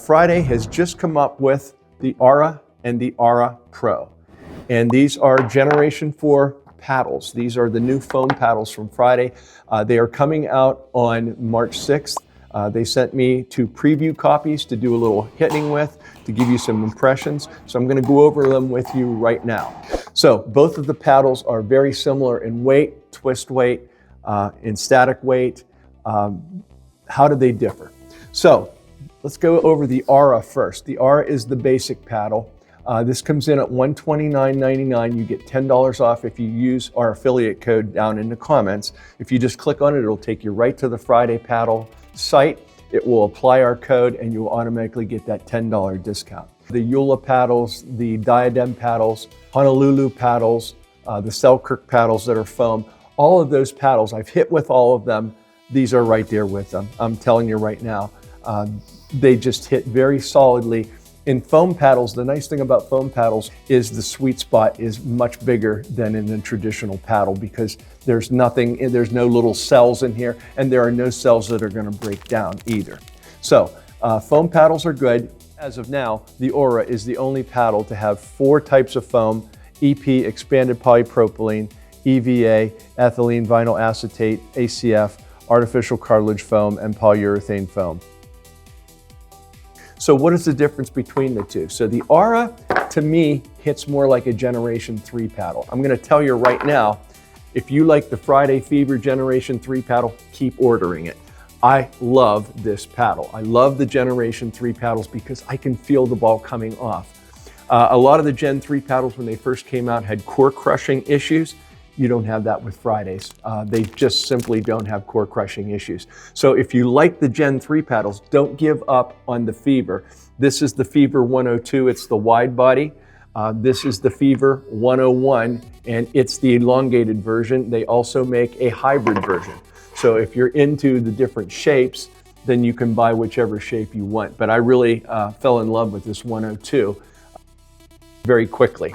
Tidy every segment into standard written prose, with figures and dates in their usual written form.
Friday has just come up with the Aura and the Aura Pro. And these are Generation 4 paddles. These are the new foam paddles from Friday. They are coming out on March 6th. They sent me 2 preview copies to do a little hitting with, to give you some impressions. So I'm going to go over them with you right now. So both of the paddles are very similar in weight, twist weight, in static weight. How do they differ? So let's go over the Aura first. The Aura is the basic paddle. This comes in at $129.99. You get $10 off if you use our affiliate code down in the comments. If you just click on it, it'll take you right to the Friday Paddle site. It will apply our code and you will automatically get that $10 discount. The Eula paddles, the Diadem paddles, Honolulu paddles, the Selkirk paddles that are foam, all of those paddles, I've hit with all of them. These are right there with them. I'm telling you right now, they just hit very solidly. In foam paddles, the nice thing about foam paddles is the sweet spot is much bigger than in a traditional paddle because there's no little cells in here, and there are no cells that are going to break down either. So foam paddles are good. As of now, the Aura is the only paddle to have 4 types of foam: EP, expanded polypropylene, EVA, ethylene vinyl acetate, ACF, artificial cartilage foam, and polyurethane foam. So what is the difference between the two? So the Aura, to me, hits more like a Generation 3 paddle. I'm going to tell you right now, if you like the Friday Fever Generation 3 paddle, keep ordering it. I love this paddle. I love the Generation 3 paddles because I can feel the ball coming off. A lot of the Gen 3 paddles, when they first came out, had core crushing issues. You don't have that with Fridays. They just simply don't have core crushing issues. So if you like the Gen 3 paddles, don't give up on the Fever. This is the Fever 102, it's the wide body. This is the Fever 101, and it's the elongated version. They also make a hybrid version. So if you're into the different shapes, then you can buy whichever shape you want. But I really fell in love with this 102 very quickly.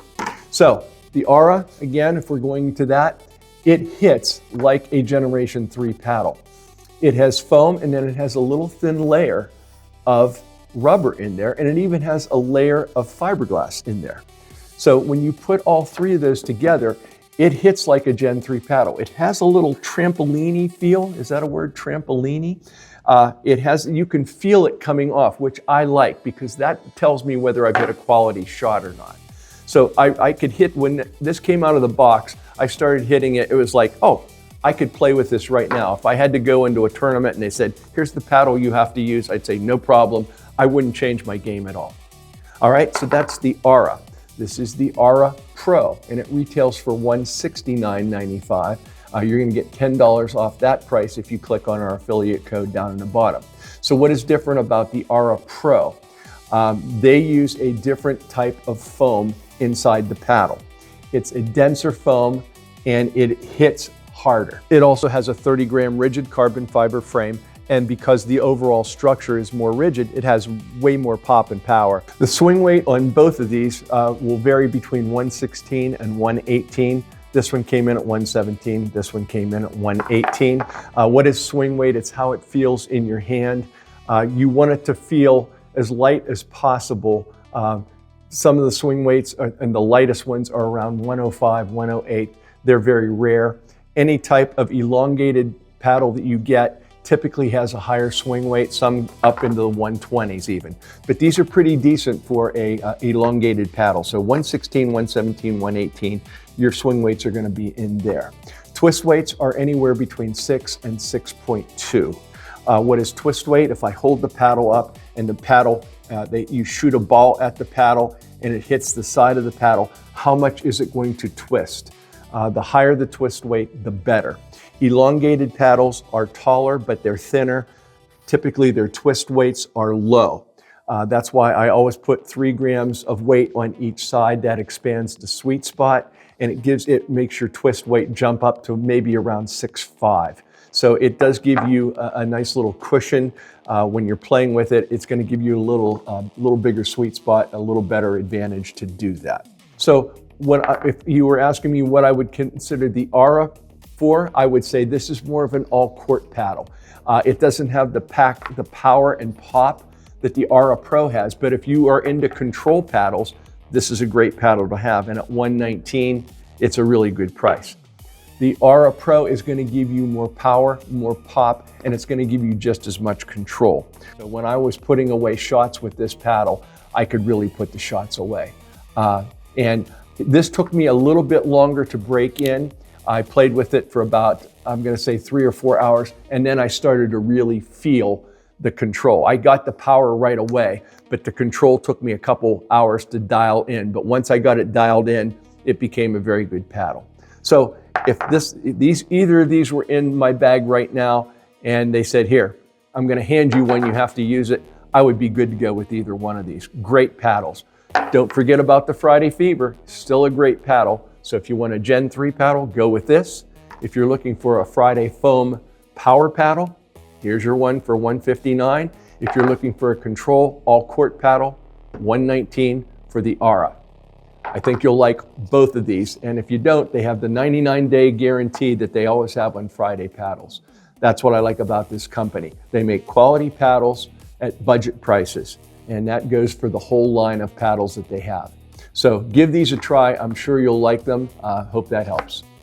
So the Aura, again, if we're going to that, it hits like a Generation 3 paddle. It has foam, and then it has a little thin layer of rubber in there, and it even has a layer of fiberglass in there. So when you put all 3 of those together, it hits like a Gen 3 paddle. It has a little trampoline-y feel. Is that a word, trampoline-y? You can feel it coming off, which I like because that tells me whether I've hit a quality shot or not. So I could hit, when this came out of the box, I started hitting it. It was like, oh, I could play with this right now. If I had to go into a tournament and they said, here's the paddle you have to use, I'd say, no problem. I wouldn't change my game at all. All right, so that's the Aura. This is the Aura Pro, and it retails for $169.95. You're gonna get $10 off that price if you click on our affiliate code down in the bottom. So what is different about the Aura Pro? They use a different type of foam inside the paddle. It's a denser foam and it hits harder. It also has a 30-gram rigid carbon fiber frame, and because the overall structure is more rigid, it has way more pop and power. The swing weight on both of these will vary between 116 and 118. This one came in at 117, this one came in at 118. What is swing weight? It's how it feels in your hand. You want it to feel as light as possible. Some of the swing weights and the lightest ones are around 105, 108. They're very rare. Any type of elongated paddle that you get typically has a higher swing weight, some up into the 120s even. But these are pretty decent for a elongated paddle. So 116, 117, 118, your swing weights are going to be in there. Twist weights are anywhere between 6 and 6.2. What is twist weight? If I hold the paddle up and the paddle, you shoot a ball at the paddle and it hits the side of the paddle, how much is it going to twist? The higher the twist weight, the better. Elongated paddles are taller, but they're thinner. Typically, their twist weights are low. That's why I always put 3 grams of weight on each side. That expands the sweet spot, and it makes your twist weight jump up to maybe around 6.5. So it does give you a nice little cushion when you're playing with it. It's going to give you a little bigger sweet spot, a little better advantage to do that. So if you were asking me what I would consider the Aura for, I would say this is more of an all-court paddle. It doesn't have the power and pop that the Aura Pro has, but if you are into control paddles, this is a great paddle to have, and at $119, it's a really good price. The Aura Pro is going to give you more power, more pop, and it's going to give you just as much control. So when I was putting away shots with this paddle, I could really put the shots away. And this took me a little bit longer to break in. I played with it for about, I'm going to say 3 or 4 hours, and then I started to really feel the control. I got the power right away, but the control took me a couple hours to dial in. But once I got it dialed in, it became a very good paddle. So if either of these were in my bag right now and they said, here, I'm going to hand you one, you have to use it, I would be good to go with either one of these. Great paddles. Don't forget about the Friday Fever, still a great paddle. So if you want a Gen 3 paddle, go with this. If you're looking for a Friday foam power paddle, here's your one for $159. If you're looking for a control all court paddle, $119 for the Aura. I think you'll like both of these. And if you don't, they have the 99-day guarantee that they always have on Friday paddles. That's what I like about this company. They make quality paddles at budget prices. And that goes for the whole line of paddles that they have. So give these a try. I'm sure you'll like them. Hope that helps.